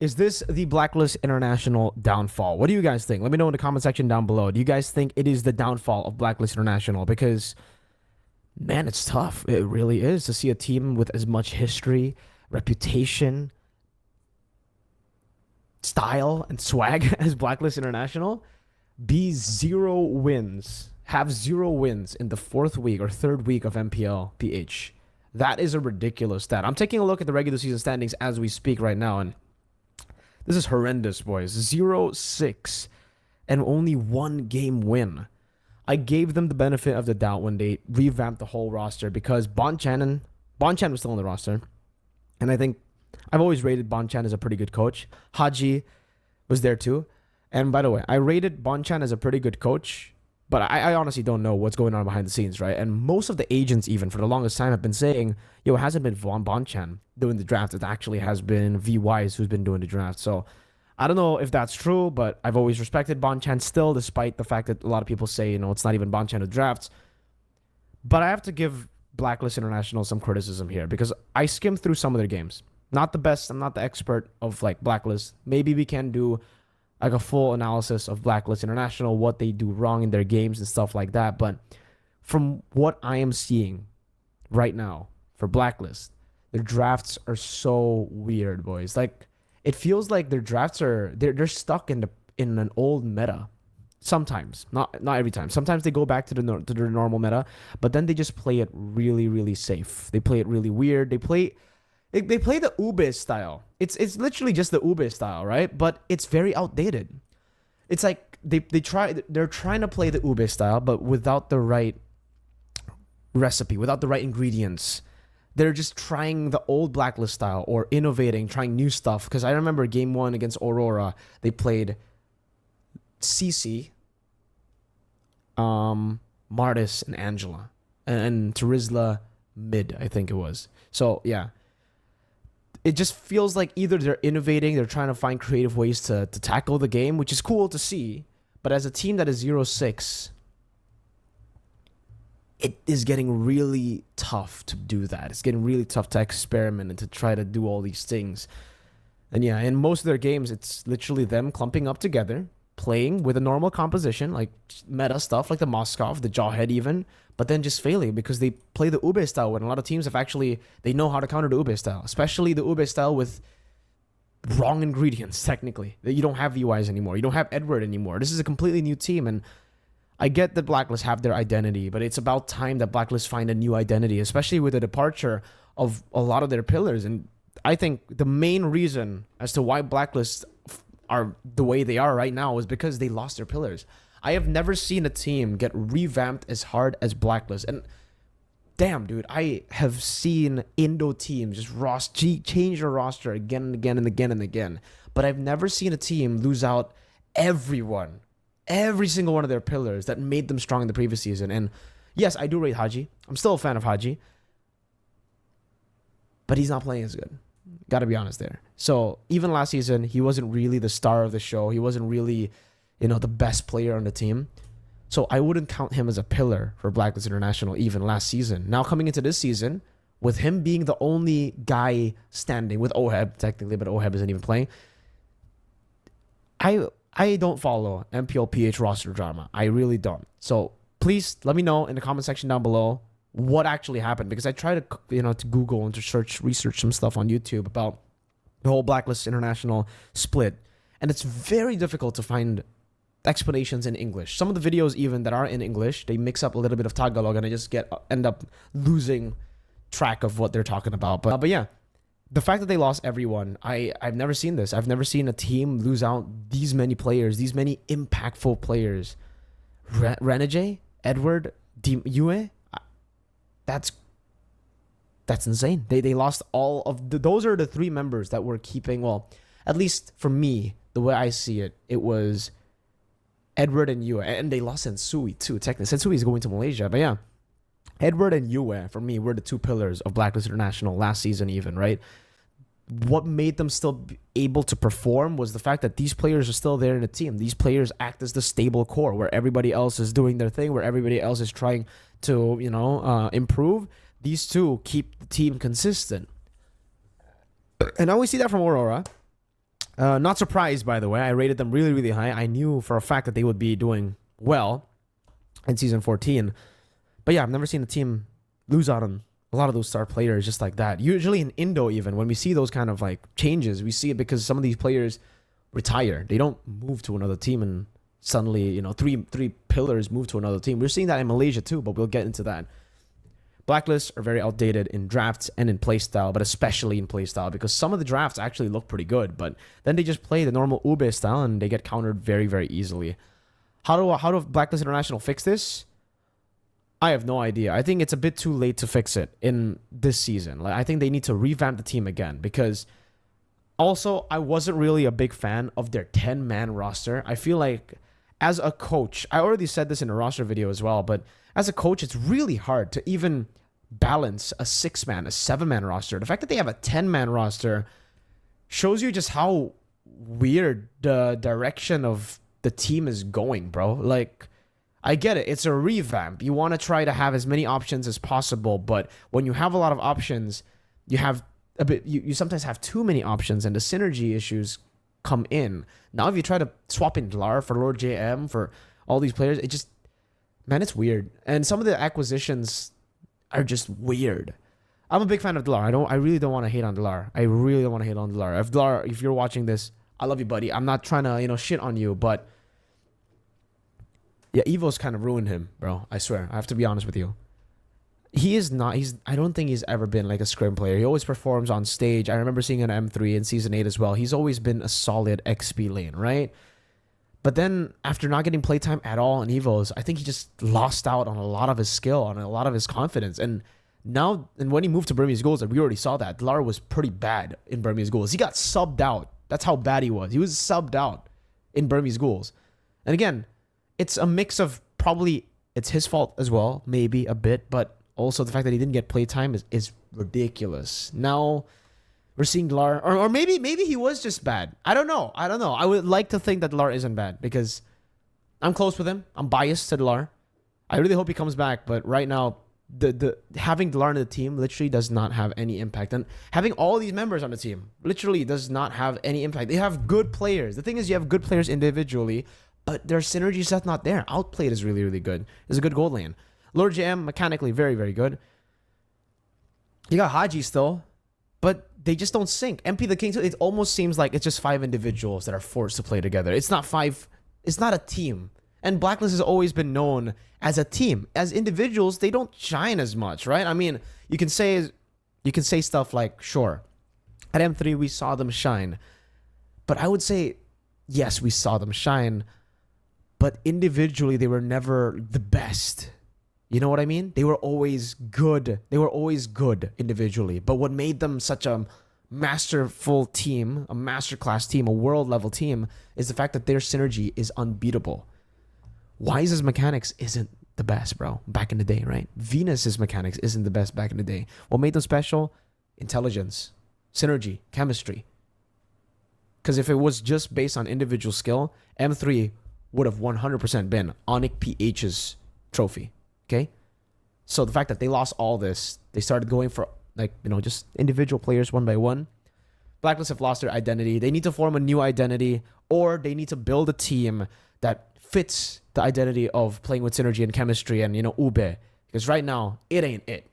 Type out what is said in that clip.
Is this the Blacklist International downfall? What do you guys think? Let me know in the comment section down below. Do you guys think it is the downfall of Blacklist International? Because, man, it's tough. It really is to see a team with as much history, reputation, style, and swag as Blacklist International be 0 wins, have 0 wins in the fourth week or third week of MPL PH. That is a ridiculous stat. I'm taking a look at the regular season standings as we speak right now, and this is horrendous, boys. 0-6 and only 1 game win. I gave them the benefit of the doubt when they revamped the whole roster because Bonchan was still on the roster. And I think I've always rated Bonchan as a pretty good coach. Haji was there too. And by the way, I rated Bonchan as a pretty good coach, but I honestly don't know what's going on behind the scenes, right? And most of the agents, even for the longest time, have been saying, yo, it hasn't been Von Bonchan doing the draft. It actually has been V Wise who's been doing the draft. So I don't know if that's true, but I've always respected Bonchan still, despite the fact that a lot of people say, it's not even Bonchan who drafts. But I have to give Blacklist International some criticism here because I skimmed through some of their games. Not the best. I'm not the expert of Blacklist. Maybe we can do a full analysis of Blacklist International, what they do wrong in their games and stuff like that. But from what I am seeing right now for Blacklist, their drafts are so weird, boys. It feels like their drafts they're stuck in an old meta. Sometimes, not every time. Sometimes they go back to their normal meta, but then they just play it really, really safe. They play it really weird. They play the Ube style. It's literally just the Ube style, right? But it's very outdated. It's like they're trying to play the Ube style, but without the right recipe, without the right ingredients. They're just trying the old Blacklist style or innovating, trying new stuff. Because I remember game 1 against Aurora, they played Cece, Martis, and Angela, and Terizla mid, I think it was. So yeah. It just feels like either they're innovating, they're trying to find creative ways to tackle the game, which is cool to see. But as a team that is 0-6, it is getting really tough to do that. It's getting really tough to experiment and to try to do all these things. And yeah, in most of their games, it's literally them clumping up together, playing with a normal composition, like meta stuff, like the Moskov, the Jawhead even, but then just failing because they play the Ube style when a lot of teams they know how to counter the Ube style, especially the Ube style with wrong ingredients, technically. You don't have VYs anymore. You don't have Edward anymore. This is a completely new team, and I get that Blacklist have their identity, but it's about time that Blacklist find a new identity, especially with the departure of a lot of their pillars. And I think the main reason as to why Blacklist are the way they are right now is because they lost their pillars. I have never seen a team get revamped as hard as Blacklist. And damn, dude, I have seen Indo teams just change their roster again and again and again and again. But I've never seen a team lose out every single one of their pillars that made them strong in the previous season. And yes, I do rate Haji. I'm still a fan of Haji. But he's not playing as good. Gotta be honest there. So even last season, he wasn't really the star of the show. He wasn't really, the best player on the team. So I wouldn't count him as a pillar for Blacklist International even last season. Now coming into this season, with him being the only guy standing, with Oheb technically, but Oheb isn't even playing, I don't follow MPL PH roster drama. I really don't. So please let me know in the comment section down below what actually happened, because I try to Google and to research some stuff on YouTube about the whole Blacklist International split, and it's very difficult to find explanations in English. Some of the videos even that are in English, they mix up a little bit of Tagalog, and I just end up losing track of what they're talking about. But yeah, the fact that they lost everyone, I've never seen this. I've never seen a team lose out these many players, these many impactful players. Renege, Edward, Yue. That's insane. They lost all of those are the 3 members that were keeping, well, at least for me, the way I see it, it was Edward and Yue. And they lost Sensui too, technically. Sensui is going to Malaysia, but yeah. Edward and Yue, for me, were the 2 pillars of Blacklist International last season even, right? What made them still be able to perform was the fact that these players are still there in the team. These players act as the stable core where everybody else is doing their thing, where everybody else is trying to, improve. These 2 keep the team consistent. And now we see that from Aurora. Not surprised, by the way. I rated them really, really high. I knew for a fact that they would be doing well in season 14. But yeah, I've never seen a team lose out on a lot of those star players just like that. Usually in Indo, even when we see those kind of like changes, we see it because some of these players retire. They don't move to another team and suddenly, you know, three pillars move to another team. We're seeing that in Malaysia too, but we'll get into that. Blacklists are very outdated in drafts and in playstyle, but especially in playstyle because some of the drafts actually look pretty good, but then they just play the normal Ube style and they get countered very, very easily. How do Blacklist International fix this? I have no idea. I think it's a bit too late to fix it in this season. Like, I think they need to revamp the team again because also I wasn't really a big fan of their 10-man roster. I feel like as a coach, I already said this in a roster video as well, but as a coach, it's really hard to even balance a 6-man, a 7-man roster. The fact that they have a 10-man roster shows you just how weird the direction of the team is going, bro. Like, I get it. It's a revamp. You want to try to have as many options as possible, but when you have a lot of options, you have a bit. You sometimes have too many options, and the synergy issues come in. Now, if you try to swap in Dlar for Lord JM for all these players, it just, man, it's weird. And some of the acquisitions are just weird. I'm a big fan of Dlar. I really don't want to hate on Dlar. I really don't want to hate on Dlar. If Dlar, if you're watching this, I love you, buddy. I'm not trying to, shit on you, but yeah, Evo's kind of ruined him, bro. I swear. I have to be honest with you. He is not, I don't think he's ever been like a scrim player. He always performs on stage. I remember seeing an M3 in Season 8 as well. He's always been a solid XP lane, right? But then after not getting playtime at all in Evos, I think he just lost out on a lot of his skill, on a lot of his confidence. And now, and when he moved to Burmese Goals, we already saw that. Dlar was pretty bad in Burmese Goals. He got subbed out. That's how bad he was. He was subbed out in Burmese Goals. And again, it's a mix of probably it's his fault as well, maybe a bit, but also the fact that he didn't get playtime is ridiculous. Now we're seeing Dlar, or maybe he was just bad. I don't know. I would like to think that Dlar isn't bad because I'm close with him. I'm biased to Dlar. I really hope he comes back, but right now the having Dlar in the team literally does not have any impact, and having all these members on the team literally does not have any impact. They have good players. The thing is, you have good players individually, but their synergy is just not there. Outplayed is really, really good. It's a good gold lane. Lord JM, mechanically, very, very good. You got Haji still, but they just don't sync. MP the King, it almost seems like it's just 5 individuals that are forced to play together. It's not 5. It's not a team. And Blacklist has always been known as a team. As individuals, they don't shine as much, right? I mean, you can say stuff like, sure, at M3 we saw them shine. But I would say, yes, we saw them shine, but individually they were never the best. You know what I mean? They were always good. They were always good individually. But what made them such a masterful team, a masterclass team, a world level team, is the fact that their synergy is unbeatable. Wise's mechanics isn't the best, bro, back in the day, right? Venus's mechanics isn't the best back in the day. What made them special? Intelligence, synergy, chemistry. Because if it was just based on individual skill, M3 would have 100% been Onyx PH's trophy. Okay, so the fact that they lost all this, they started going for just individual players one by one. Blacklist have lost their identity. They need to form a new identity, or they need to build a team that fits the identity of playing with synergy and chemistry and Ube. Because right now it ain't it.